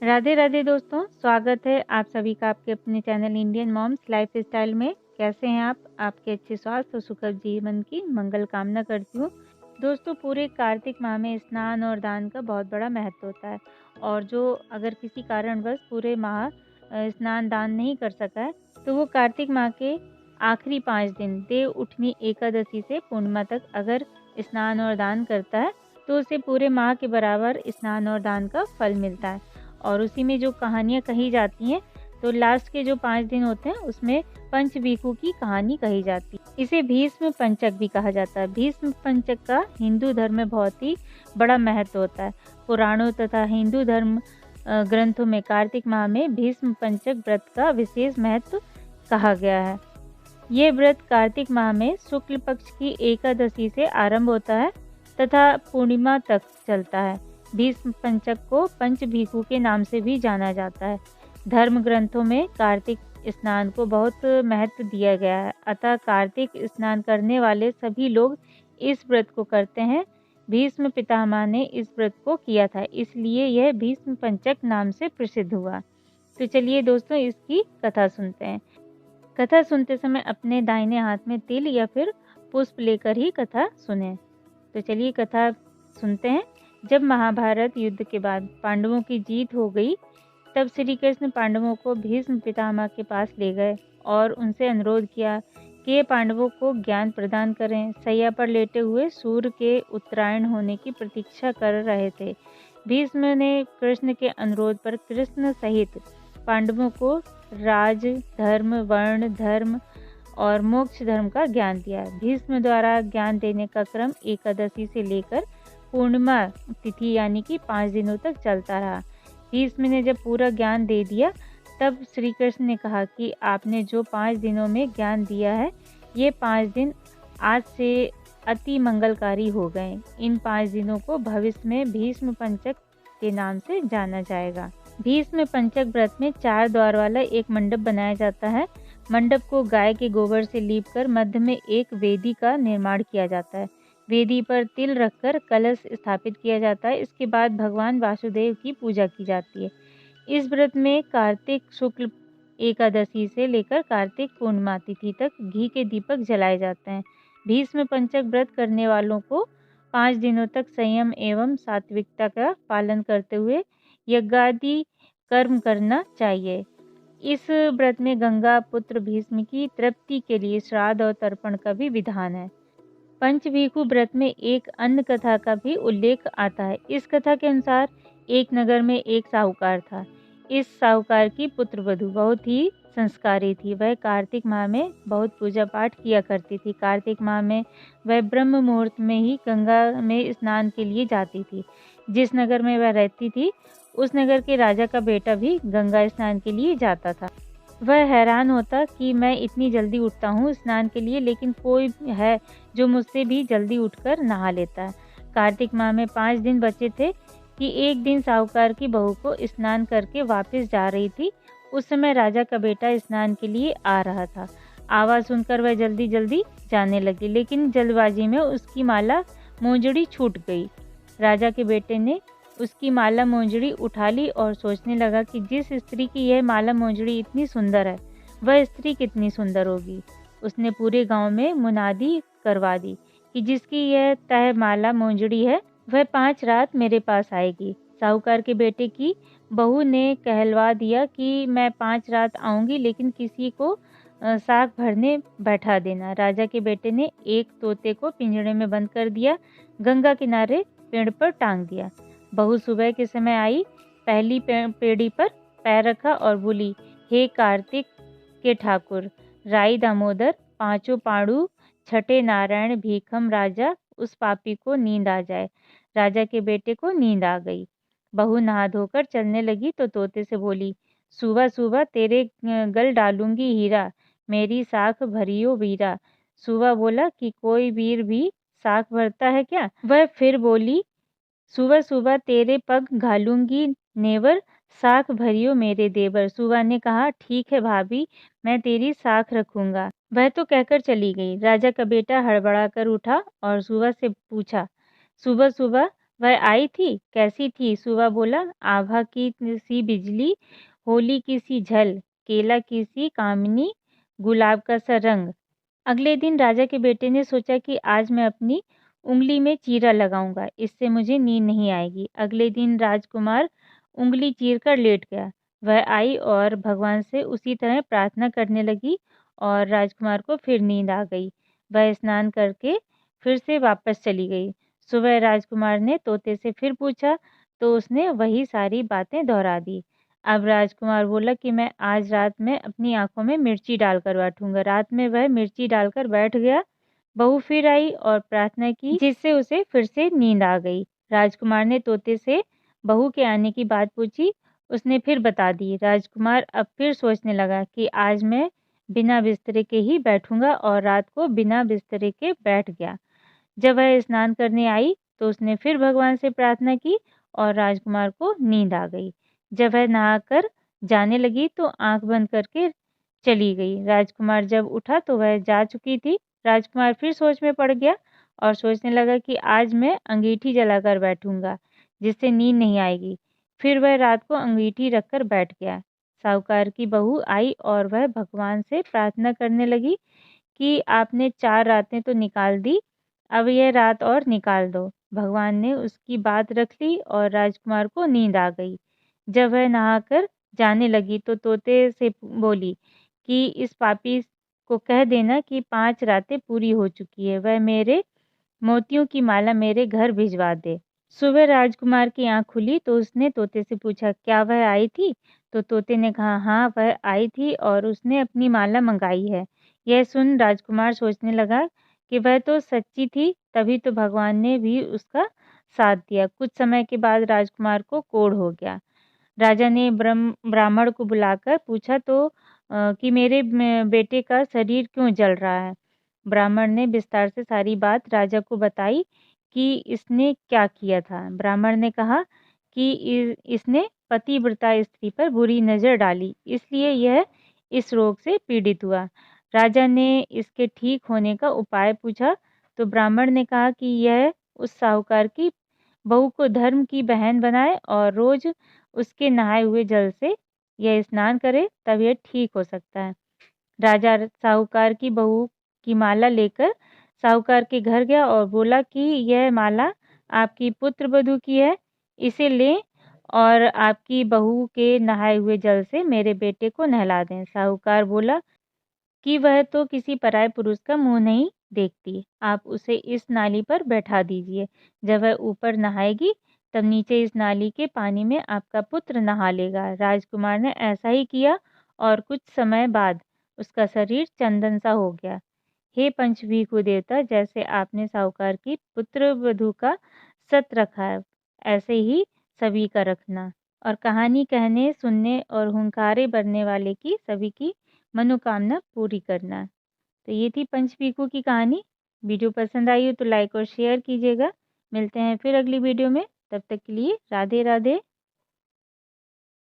राधे राधे दोस्तों, स्वागत है आप सभी का आपके अपने चैनल इंडियन मॉम्स लाइफस्टाइल में। कैसे हैं आप? आपके अच्छे स्वास्थ्य और सुखद जीवन की मंगल कामना करती हूँ। दोस्तों, पूरे कार्तिक माह में स्नान और दान का बहुत बड़ा महत्व होता है। और जो अगर किसी कारणवश पूरे माह स्नान दान नहीं कर सका है, तो वो कार्तिक माह के आखिरी 5 दिन देव उठनी एकादशी से पूर्णिमा तक अगर स्नान और दान करता है, तो उसे पूरे माह के बराबर स्नान और दान का फल मिलता है। और उसी में जो कहानियाँ कही जाती हैं, तो लास्ट के जो 5 दिन होते हैं उसमें पंचभीखु की कहानी कही जाती है। इसे भीष्म पंचक भी कहा जाता है। भीष्म पंचक का हिंदू धर्म में बहुत ही बड़ा महत्व होता है। पुराणों तथा हिंदू धर्म ग्रंथों में कार्तिक माह में भीष्म पंचक व्रत का विशेष महत्व कहा गया है। ये व्रत कार्तिक माह में शुक्ल पक्ष की एकादशी से आरंभ होता है तथा पूर्णिमा तक चलता है। भीष्म पंचक को पंचभीखु के नाम से भी जाना जाता है। धर्म ग्रंथों में कार्तिक स्नान को बहुत महत्व दिया गया है, अतः कार्तिक स्नान करने वाले सभी लोग इस व्रत को करते हैं। भीष्म पितामह ने इस व्रत को किया था, इसलिए यह भीष्म पंचक नाम से प्रसिद्ध हुआ। तो चलिए दोस्तों, इसकी कथा सुनते हैं। कथा सुनते समय अपने दाहिने हाथ में तिल या फिर पुष्प लेकर ही कथा सुनें। तो चलिए कथा सुनते हैं। जब महाभारत युद्ध के बाद पांडवों की जीत हो गई, तब श्री कृष्ण पांडवों को भीष्म पितामह के पास ले गए और उनसे अनुरोध किया कि ये पांडवों को ज्ञान प्रदान करें। सैया पर लेटे हुए सूर्य के उत्तरायण होने की प्रतीक्षा कर रहे थे। भीष्म ने कृष्ण के अनुरोध पर कृष्ण सहित पांडवों को राज धर्म, वर्ण धर्म और मोक्ष धर्म का ज्ञान दिया। भीष्म द्वारा ज्ञान देने का क्रम एकादशी से लेकर पूर्णिमा तिथि यानी कि 5 दिनों तक चलता रहा। भीष्म ने जब पूरा ज्ञान दे दिया, तब श्री कृष्ण ने कहा कि आपने जो 5 दिनों में ज्ञान दिया है, ये 5 दिन आज से अति मंगलकारी हो गए। इन 5 दिनों को भविष्य में भीष्म पंचक के नाम से जाना जाएगा। भीष्म पंचक व्रत में 4 द्वार वाला एक मंडप बनाया जाता है। मंडप को गाय के गोबर से लीपकर मध्य में एक वेदी का निर्माण किया जाता है। वेदी पर तिल रखकर कलश स्थापित किया जाता है। इसके बाद भगवान वासुदेव की पूजा की जाती है। इस व्रत में कार्तिक शुक्ल एकादशी से लेकर कार्तिक पूर्णिमा तिथि तक घी के दीपक जलाए जाते हैं। भीष्म पंचक व्रत करने वालों को 5 दिनों तक संयम एवं सात्विकता का पालन करते हुए यज्ञादि कर्म करना चाहिए। इस व्रत में गंगा पुत्र भीष्म की तृप्ति के लिए श्राद्ध और तर्पण का भी विधान है। पंचभीखु व्रत में एक अन्य कथा का भी उल्लेख आता है। इस कथा के अनुसार एक नगर में एक साहूकार था। इस साहूकार की पुत्र वधू बहुत ही संस्कारी थी। वह कार्तिक माह में बहुत पूजा पाठ किया करती थी। कार्तिक माह में वह ब्रह्म मुहूर्त में ही गंगा में स्नान के लिए जाती थी। जिस नगर में वह रहती थी, उस नगर के राजा का बेटा भी गंगा स्नान के लिए जाता था। वह हैरान होता कि मैं इतनी जल्दी उठता हूँ स्नान के लिए, लेकिन कोई है जो मुझसे भी जल्दी उठकर नहा लेता है। कार्तिक माह में 5 दिन बचे थे कि एक दिन साहूकार की बहू को स्नान करके वापस जा रही थी। उस समय राजा का बेटा स्नान के लिए आ रहा था। आवाज़ सुनकर वह जल्दी जल्दी जाने लगी, लेकिन जल्दबाजी में उसकी माला मोजड़ी छूट गई। राजा के बेटे ने उसकी माला मोजड़ी उठा ली और सोचने लगा कि जिस स्त्री की यह माला मोजड़ी इतनी सुंदर है, वह स्त्री कितनी सुंदर होगी। उसने पूरे गांव में मुनादी करवा दी कि जिसकी यह तह माला मोजड़ी है, वह 5 रात मेरे पास आएगी। साहूकार के बेटे की बहू ने कहलवा दिया कि मैं 5 रात आऊंगी, लेकिन किसी को साग भरने बैठा देना। राजा के बेटे ने एक तोते को पिंजरे में बंद कर दिया, गंगा किनारे पेड़ पर टांग दिया। बहू सुबह के समय आई, पहली पेड़ी पर पैर रखा और बोली, हे कार्तिक के ठाकुर, राई दामोदर, पांचों पांडु, छठे नारायण, भीखम राजा, उस पापी को नींद आ जाए। राजा के बेटे को नींद आ गई। बहू नहा धोकर चलने लगी तो तोते से बोली, सुबह सुबह तेरे गल डालूंगी हीरा, मेरी साख भरियो वीरा। सुबह बोला कि कोई वीर भी साख भरता है क्या? वह फिर बोली, सुबह सुबह तेरे पग घालूंगी नेवर, साख भरियो मेरे देवर। सुबह ने कहा, ठीक है भाभी, मैं तेरी साख रखूंगा। वह तो कहकर चली गई। राजा का बेटा हड़बड़ा कर उठा और सुबह से पूछा। सुबह सुबह वह आई थी, कैसी थी? सुबह बोला, आभा की सी बिजली, होली की सी झल, केला की सी कामिनी, गुलाब का सा रंग। अगले दिन राजा के बेटे ने सोचा कि आज मैं अपनी उँगली में चीरा लगाऊंगा, इससे मुझे नींद नहीं आएगी। अगले दिन राजकुमार उँगली चीर कर लेट गया। वह आई और भगवान से उसी तरह प्रार्थना करने लगी और राजकुमार को फिर नींद आ गई। वह स्नान करके फिर से वापस चली गई। सुबह राजकुमार ने तोते से फिर पूछा तो उसने वही सारी बातें दोहरा दी। अब राजकुमार बोला कि मैं आज रात में अपनी आँखों में मिर्ची डालकर बैठूँगा। रात में वह मिर्ची डालकर बैठ गया। बहू फिर आई और प्रार्थना की, जिससे उसे फिर से नींद आ गई। राजकुमार ने तोते से बहू के आने की बात पूछी। उसने फिर बता दी। राजकुमार अब फिर सोचने लगा कि आज मैं बिना बिस्तरे के ही बैठूँगा और रात को बिना बिस्तरे के बैठ गया। जब वह स्नान करने आई तो उसने फिर भगवान से प्रार्थना की और राजकुमार को नींद आ गई। जब वह नहाकर जाने लगी तो आँख बंद करके चली गई। राजकुमार जब उठा तो वह जा चुकी थी। राजकुमार फिर सोच में पड़ गया और सोचने लगा कि आज मैं अंगीठी जलाकर बैठूँगा, जिससे नींद नहीं आएगी। फिर वह रात को अंगीठी रखकर बैठ गया। साहूकार की बहू आई और वह भगवान से प्रार्थना करने लगी कि आपने 4 रातें तो निकाल दी, अब यह रात और निकाल दो। भगवान ने उसकी बात रख ली और राजकुमार को नींद आ गई। जब वह नहाकर जाने लगी तो तोते से बोली कि इस पापी को कह देना कि 5 रातें पूरी हो चुकी है, वह मेरे मोतियों की माला मेरे घर भिजवा दे। सुबह राजकुमार की आँख खुली तो उसने तोते से पूछा, क्या वह आई थी? तो तोते ने कहा, हाँ, वह आई थी और उसने अपनी माला मंगाई है। यह सुन राजकुमार सोचने लगा कि वह तो सच्ची थी, तभी तो भगवान ने भी उसका साथ दिया। कुछ समय के बाद राजकुमार को कोढ़ हो गया। राजा ने ब्राह्मण को बुलाकर पूछा तो कि मेरे बेटे का शरीर क्यों जल रहा है? ब्राह्मण ने विस्तार से सारी बात राजा को बताई कि इसने क्या किया था। ब्राह्मण ने कहा कि इसने पतिव्रता स्त्री पर बुरी नज़र डाली, इसलिए यह इस रोग से पीड़ित हुआ। राजा ने इसके ठीक होने का उपाय पूछा तो ब्राह्मण ने कहा कि यह उस साहूकार की बहू को धर्म की बहन बनाए और रोज उसके नहाए हुए जल से यह स्नान करे, तब यह ठीक हो सकता है। राजा साहूकार की बहू की माला लेकर साहूकार के घर गया और बोला कि यह माला आपकी पुत्र वधू की है, इसे लें और आपकी बहू के नहाए हुए जल से मेरे बेटे को नहला दें। साहूकार बोला कि वह तो किसी पराये पुरुष का मुँह नहीं देखती, आप उसे इस नाली पर बैठा दीजिए। जब वह ऊपर नहाएगी, तब नीचे इस नाली के पानी में आपका पुत्र नहा लेगा। राजकुमार ने ऐसा ही किया और कुछ समय बाद उसका शरीर चंदन सा हो गया। हे पंचभीखु देवता, जैसे आपने साहूकार की पुत्र वधू का सत रखा है, ऐसे ही सभी का रखना। और कहानी कहने, सुनने और हुंकारे भरने वाले की सभी की मनोकामना पूरी करना। तो ये थी पंचभीखु की कहानी। वीडियो पसंद आई हो तो लाइक और शेयर कीजिएगा। मिलते हैं फिर अगली वीडियो में, तब तक के लिए राधे राधे।